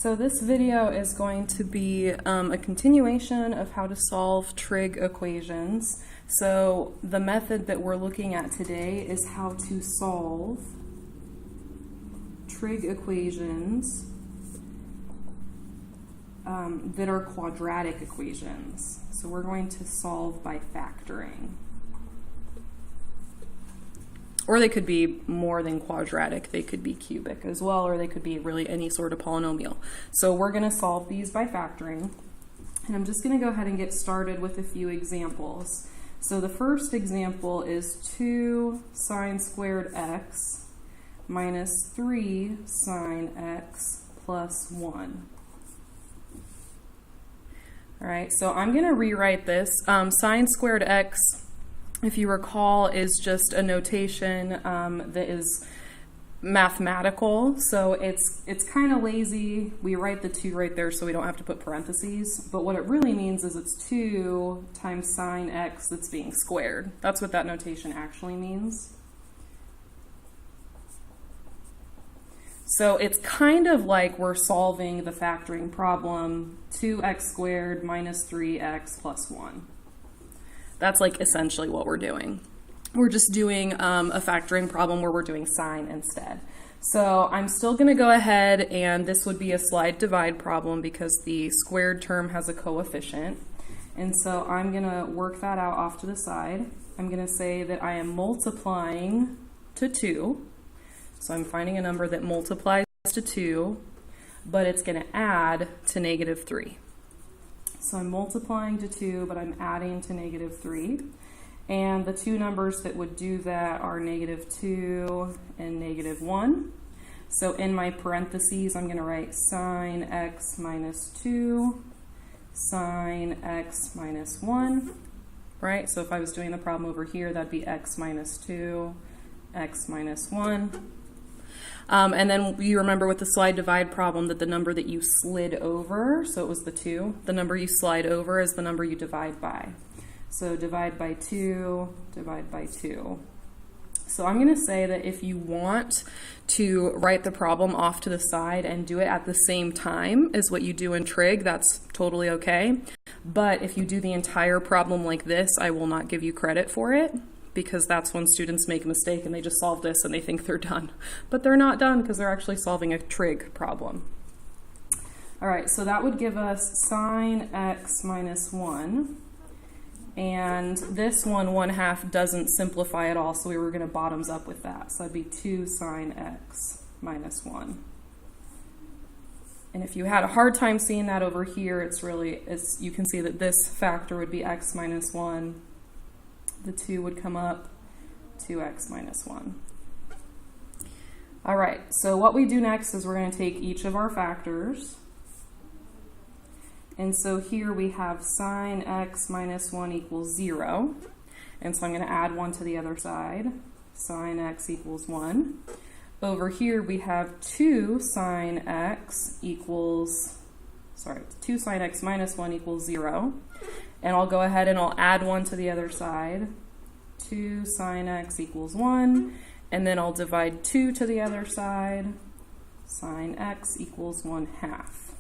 So this video is going to be a continuation of how to solve trig equations. So the method that we're looking at today is how to solve trig equations that are quadratic equations. So we're going to solve by factoring. Or they could be more than quadratic. They could be cubic as well, or they could be really any sort of polynomial. So we're going to solve these by factoring. And I'm just going to go ahead and get started with a few examples. So the first example is 2 sine squared x minus 3 sine x plus 1. All right, so I'm going to rewrite this. Sine squared x, if you recall, is just a notation that is mathematical. So it's kind of lazy. We write the 2 right there so we don't have to put parentheses. But what it really means is it's 2 times sine x that's being squared. That's what that notation actually means. So it's kind of like we're solving the factoring problem, 2x squared minus 3x plus 1. That's like essentially what we're doing. We're just doing a factoring problem where we're doing sine instead. So I'm still going to go ahead, and this would be a slide divide problem because the squared term has a coefficient. And so I'm going to work that out off to the side. I'm going to say that I am multiplying to 2. So I'm finding a number that multiplies to 2, but it's going to add to negative 3. So I'm multiplying to 2, but I'm adding to negative 3. And the two numbers that would do that are negative 2 and negative 1. So in my parentheses, I'm going to write sine x minus 2, sine x minus 1, right? So if I was doing the problem over here, that'd be x minus 2, x minus 1. And then you remember with the slide divide problem that the number that you slid over, so it was the 2, the number you slide over is the number you divide by. So divide by 2, divide by 2. So I'm going to say that if you want to write the problem off to the side and do it at the same time as what you do in trig, that's totally okay. But if you do the entire problem like this, I will not give you credit for it, because that's when students make a mistake and they just solve this and they think they're done. But they're not done because they're actually solving a trig problem. All right, so that would give us sine x minus 1. And this 1/2 doesn't simplify at all, so we were going to bottoms up with that. So that'd be 2 sine x minus 1. And if you had a hard time seeing that over here, you can see that this factor would be x minus 1. The 2 would come up, 2x minus 1. All right, so what we do next is we're going to take each of our factors. And so here we have sine x minus 1 equals 0. And so I'm going to add 1 to the other side. Sine x equals 1. Over here we have 2 sine x minus 1 equals 0. And I'll go ahead and I'll add 1 to the other side. 2 sine x equals 1. And then I'll divide 2 to the other side. Sine x equals 1/2.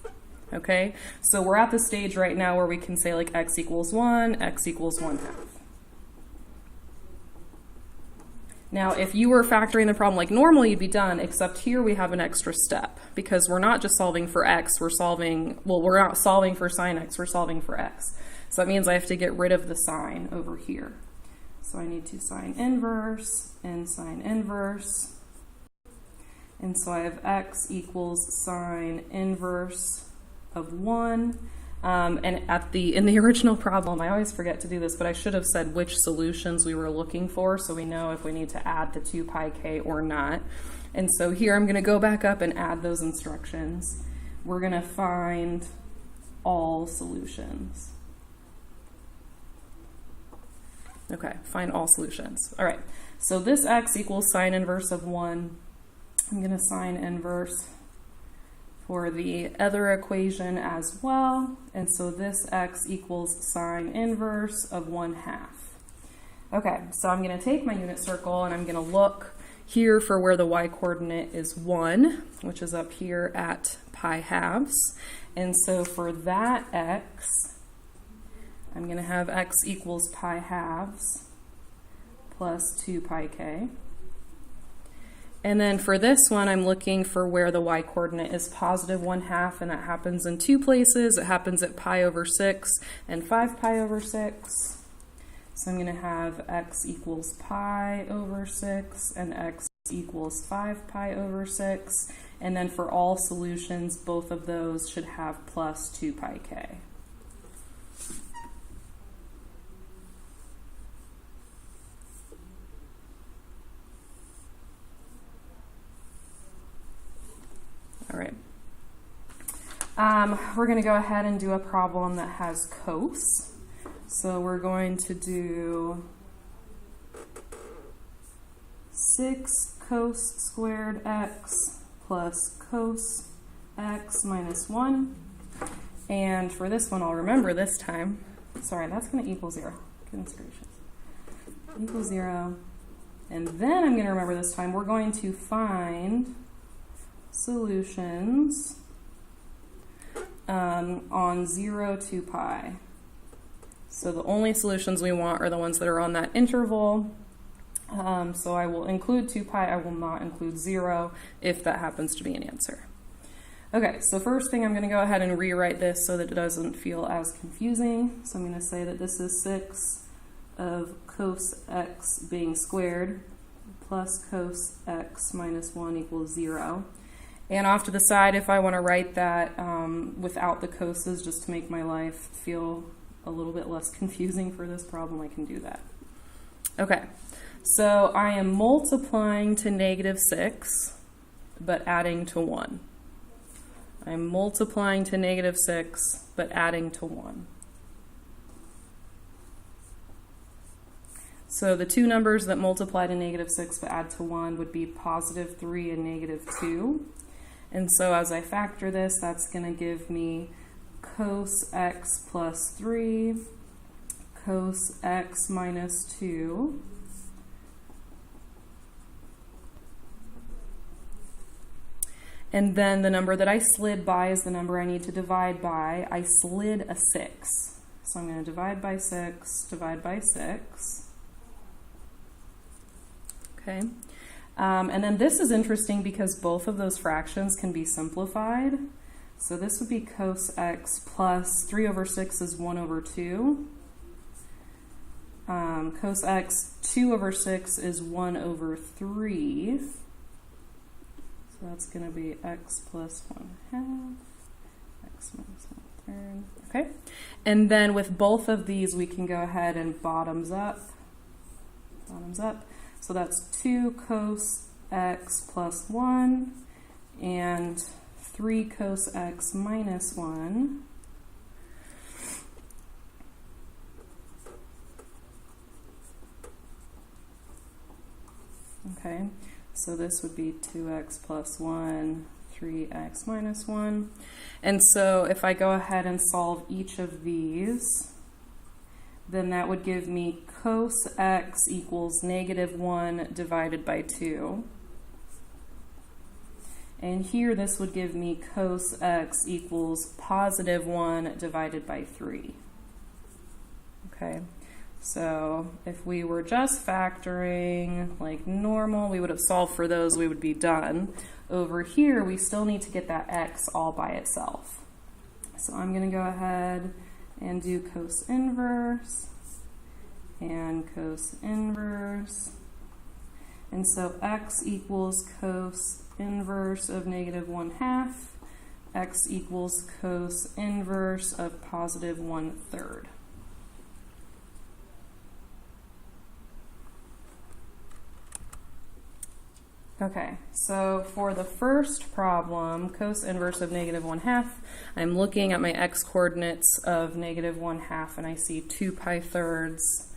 Okay? So we're at the stage right now where we can say like x equals 1, x equals 1/2. Now, if you were factoring the problem like normal, you'd be done, except here we have an extra step because we're not just solving for x, we're not solving for sine x, we're solving for x. So that means I have to get rid of the sine over here. So I need to sine inverse and sine inverse. And so I have x equals sine inverse of 1. And in the original problem, I always forget to do this, but I should have said which solutions we were looking for so we know if we need to add the 2 pi k or not. And so here I'm going to go back up and add those instructions. We're going to find all solutions. Okay, find all solutions. All right, so this x equals sine inverse of 1. I'm going to sine inverse for the other equation as well. And so this x equals sine inverse of 1/2. Okay, so I'm going to take my unit circle and I'm going to look here for where the y-coordinate is 1, which is up here at pi halves. And so for that x, I'm going to have x equals pi halves plus 2 pi k. And then for this one, I'm looking for where the y-coordinate is positive 1/2, and that happens in 2 places. It happens at pi over 6 and 5 pi over 6. So I'm going to have x equals pi over 6 and x equals 5 pi over 6. And then for all solutions, both of those should have plus 2 pi k. All right. We're going to go ahead and do a problem that has cos. So we're going to do 6 cos squared x plus cos x minus 1. And for this one, I'll remember this time. Sorry, that's going to equal 0. Goodness gracious. Equals 0. And then I'm going to remember this time, we're going to find solutions on 0 to pi. So the only solutions we want are the ones that are on that interval. So I will include 2 pi, I will not include 0 if that happens to be an answer. Okay, so first thing I'm going to go ahead and rewrite this so that it doesn't feel as confusing. So I'm going to say that this is 6 of cos x being squared plus cos x minus 1 equals 0. And off to the side, if I want to write that without the coses, just to make my life feel a little bit less confusing for this problem, I can do that. Okay, so I am multiplying to -6, but adding to 1. I'm multiplying to -6, but adding to 1. So the two numbers that multiply to -6 but add to 1 would be positive 3 and -2. And so as I factor this, that's going to give me cos x plus 3, cos x minus 2, and then the number that I slid by is the number I need to divide by. I slid a 6. So I'm going to divide by 6, divide by 6. Okay. And then this is interesting because both of those fractions can be simplified. So this would be cos x plus 3 over 6 is 1 over 2. Cos x 2 over 6 is 1 over 3. So that's going to be x plus 1/2, x minus 1/3. Okay. And then with both of these, we can go ahead and bottoms up. So that's 2 cos x plus 1 and 3 cos x minus 1. Okay, so this would be 2x plus 1, 3x minus 1. And so if I go ahead and solve each of these, then that would give me cos x equals -1 divided by 2. And here this would give me cos x equals +1 divided by 3. Okay, so if we were just factoring like normal, we would have solved for those, we would be done. Over here, we still need to get that x all by itself. So I'm going to go ahead and do cos inverse and cos inverse. And so x equals cos inverse of -1/2, x equals cos inverse of +1/3. Okay, so for the first problem, cos inverse of -1/2, I'm looking at my x coordinates of -1/2 and I see 2 pi thirds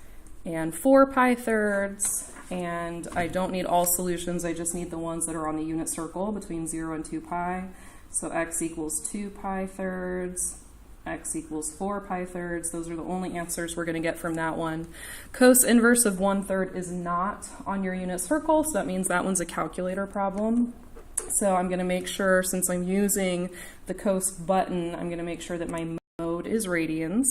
and 4 pi thirds, and I don't need all solutions, I just need the ones that are on the unit circle between 0 and 2 pi. So x equals 2 pi thirds, x equals 4 pi thirds. Those are the only answers we're going to get from that one. Cos inverse of 1/3 is not on your unit circle, so that means that one's a calculator problem. So I'm going to make sure, since I'm using the cos button, I'm going to make sure that my mode is radians.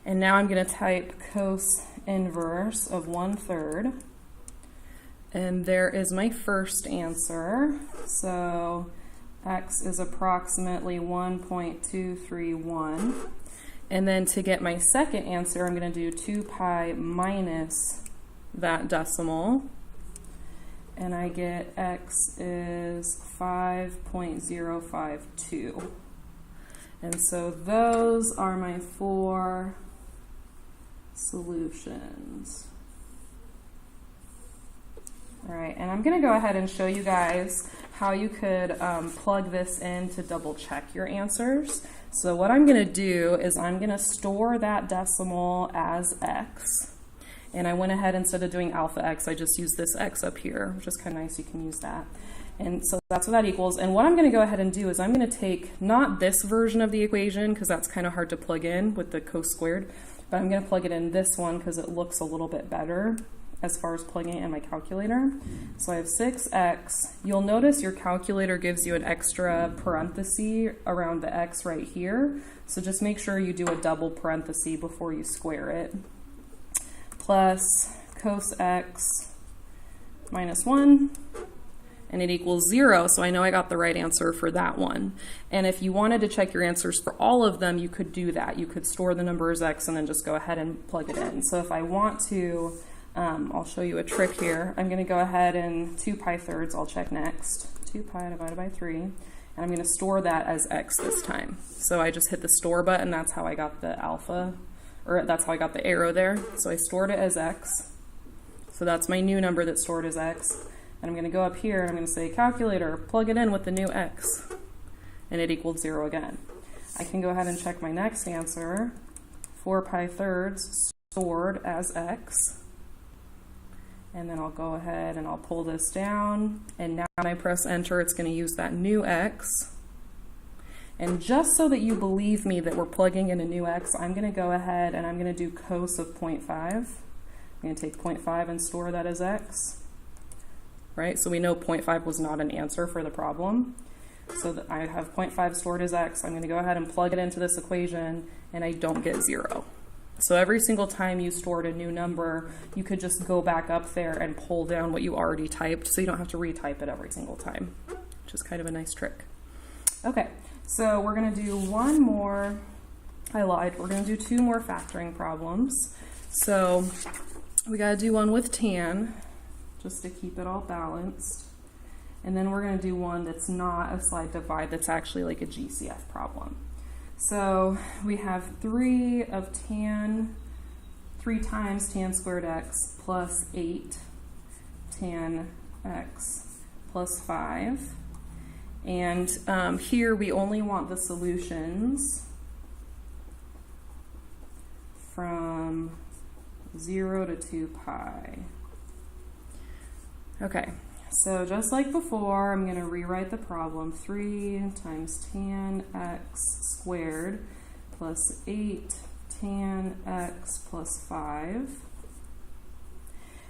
And now I'm going to type cos inverse of 1/3. And there is my first answer. So x is approximately 1.231. And then to get my second answer, I'm going to do 2 pi minus that decimal. And I get x is 5.052. And so those are my 4 solutions. All right, and I'm going to go ahead and show you guys how you could plug this in to double check your answers. So what I'm going to do is I'm going to store that decimal as x. And I went ahead, instead of doing alpha x, I just used this x up here, which is kind of nice. You can use that. And so that's what that equals. And what I'm going to go ahead and do is I'm going to take not this version of the equation, because that's kind of hard to plug in with the cos squared, but I'm going to plug it in this one because it looks a little bit better as far as plugging it in my calculator. So I have 6x. You'll notice your calculator gives you an extra parenthesis around the x right here. So just make sure you do a double parenthesis before you square it. Plus cos x minus 1, and it equals 0, so I know I got the right answer for that one. And if you wanted to check your answers for all of them, you could do that. You could store the number as x and then just go ahead and plug it in. So if I want to, I'll show you a trick here. I'm going to go ahead and 2 pi thirds, I'll check next. 2 pi divided by 3, and I'm going to store that as x this time. So I just hit the store button, that's how I got the alpha. Or that's how I got the arrow there. So I stored it as x. So that's my new number that's stored as x. And I'm going to go up here and I'm going to say, calculator, plug it in with the new x. And it equaled 0 again. I can go ahead and check my next answer. 4 pi thirds stored as x. And then I'll go ahead and I'll pull this down. And now when I press enter, it's going to use that new x. And just so that you believe me that we're plugging in a new x, I'm going to go ahead and I'm going to do cos of 0.5. I'm going to take 0.5 and store that as x. Right? So we know 0.5 was not an answer for the problem. So that I have 0.5 stored as x. I'm going to go ahead and plug it into this equation, and I don't get 0. So every single time you stored a new number, you could just go back up there and pull down what you already typed, so you don't have to retype it every single time, which is kind of a nice trick. Okay. So we're going to do one more, I lied, we're going to do 2 more factoring problems. So we got to do one with tan, just to keep it all balanced. And then we're going to do one that's not a slide divide, that's actually like a GCF problem. So we have 3 times tan squared x plus 8 tan x plus 5. And here we only want the solutions from 0 to 2 pi. Okay, so just like before, I'm going to rewrite the problem. 3 times tan x squared plus 8 tan x plus 5.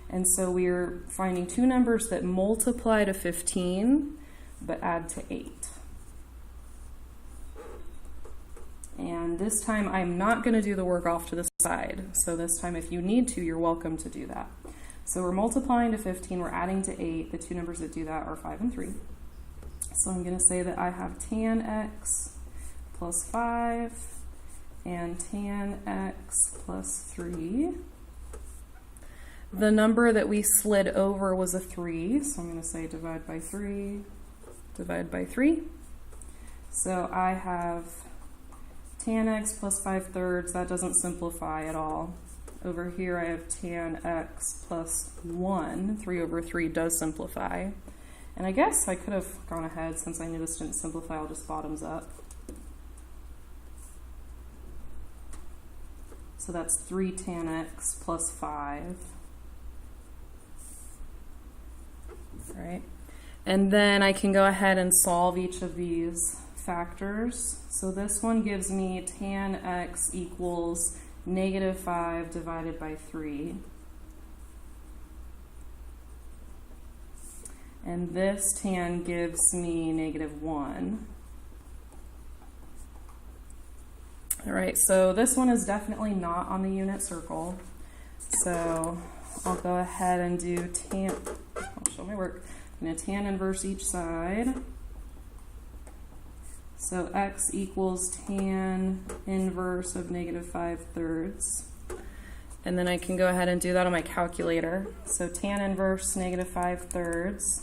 And so we're finding 2 numbers that multiply to 15 but add to 8. And this time I'm not going to do the work off to the side. So this time, if you need to, you're welcome to do that. So we're multiplying to 15, we're adding to 8. The 2 numbers that do that are 5 and 3. So I'm going to say that I have tan x plus 5 and tan x plus 3. The number that we slid over was a 3, so I'm going to say divide by 3. Divide by 3. So I have tan x plus 5 thirds. That doesn't simplify at all. Over here I have tan x plus 1. 3 over 3 does simplify. And I guess I could have gone ahead, since I knew this didn't simplify, I'll just bottoms up. So that's 3 tan x plus 5. Right? And then I can go ahead and solve each of these factors. So this one gives me tan x equals -5 divided by 3. And this tan gives me -1. All right, so this one is definitely not on the unit circle. So I'll go ahead and do I'll show my work. I'm going to tan inverse each side. So x equals tan inverse of -5/3. And then I can go ahead and do that on my calculator. So tan inverse -5/3.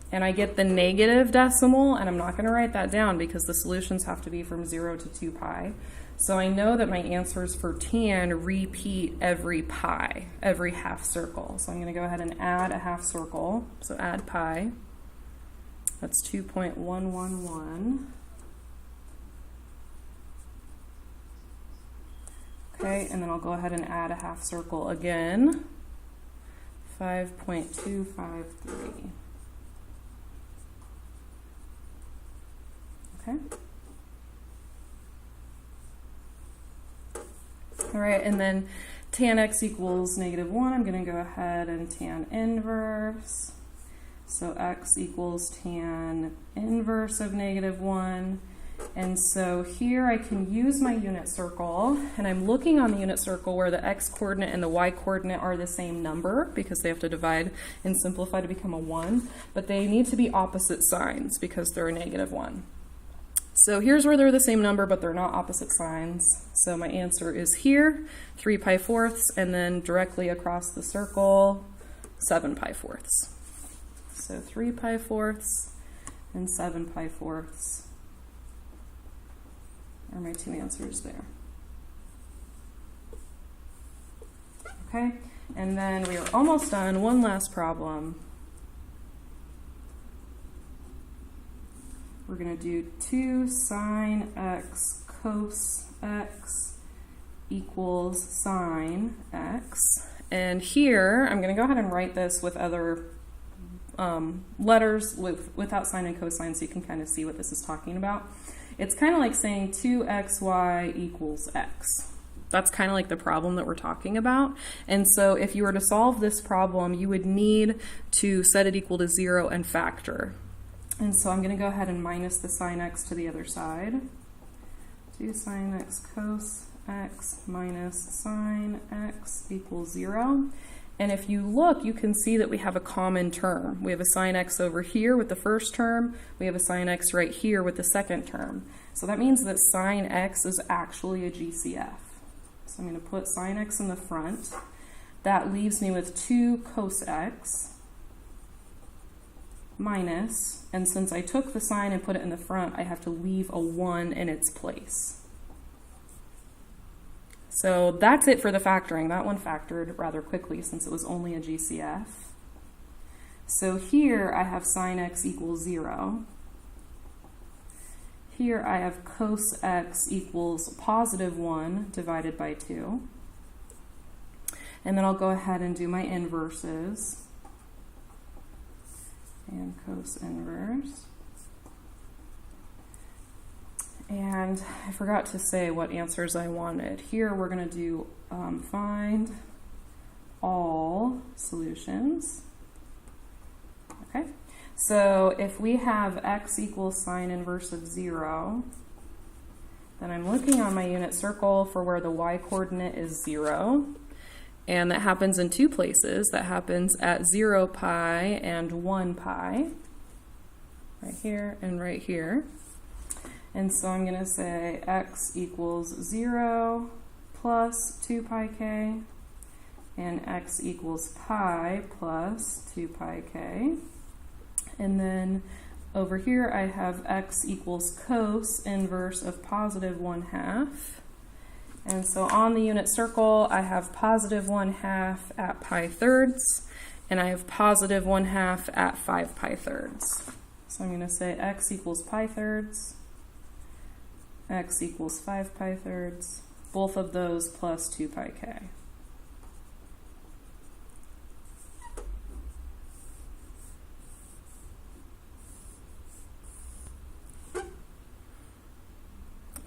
And I get the negative decimal, and I'm not going to write that down because the solutions have to be from 0 to 2 pi. So I know that my answers for tan repeat every pi, every half circle. So I'm going to go ahead and add a half circle. So add pi. That's 2.111. Okay, and then I'll go ahead and add a half circle again. 5.253. Okay. All right, and then tan x equals -1. I'm going to go ahead and tan inverse. So x equals tan inverse of -1. And so here I can use my unit circle, and I'm looking on the unit circle where the x coordinate and the y coordinate are the same number because they have to divide and simplify to become a 1, but they need to be opposite signs because they're a -1. So here's where they're the same number, but they're not opposite signs. So my answer is here, 3 pi/4, and then directly across the circle, 7 pi/4. So 3 pi/4 and 7 pi/4 are my two answers there. Okay, and then we are almost done. One last problem. We're going to do 2 sine x cos x equals sine x. And here, I'm going to go ahead and write this with other letters without sine and cosine so you can kind of see what this is talking about. It's kind of like saying 2xy equals x. That's kind of like the problem that we're talking about. And so if you were to solve this problem, you would need to set it equal to 0 and factor. And so I'm going to go ahead and minus the sine x to the other side. 2 sine x cos x minus sine x equals 0. And if you look, you can see that we have a common term. We have a sine x over here with the first term. We have a sine x right here with the second term. So that means that sine x is actually a GCF. So I'm going to put sine x in the front. That leaves me with 2 cos x minus, and since I took the sine and put it in the front, I have to leave a 1 in its place. So that's it for the factoring. That one factored rather quickly since it was only a GCF. So here I have sine x equals 0. Here I have cos x equals +1 divided by 2. And then I'll go ahead and do my inverses. And cos inverse. And I forgot to say what answers I wanted. Here we're going to do find all solutions. Okay, so if we have x equals sine inverse of 0, then I'm looking on my unit circle for where the y coordinate is 0. And that happens in 2 places. That happens at 0 pi and 1 pi, right here and right here. And so I'm going to say x equals 0 plus 2 pi k, and x equals pi plus 2 pi k. And then over here I have x equals cos inverse of +1/2. And so on the unit circle, I have +1/2 at pi/3, and I have +1/2 at 5 pi/3. So I'm going to say x equals pi/3, x equals 5 pi/3, both of those plus 2 pi k.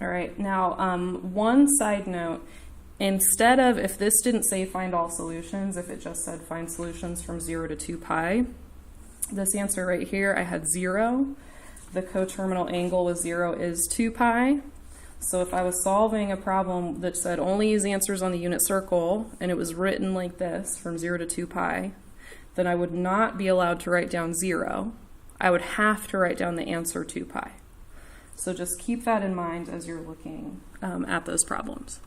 All right, now one side note, instead of, if this didn't say find all solutions, if it just said find solutions from 0 to 2 pi, this answer right here, I had 0. The coterminal angle with 0 is 2 pi. So if I was solving a problem that said only use answers on the unit circle, and it was written like this, from 0 to 2 pi, then I would not be allowed to write down 0. I would have to write down the answer 2 pi. So just keep that in mind as you're looking at those problems.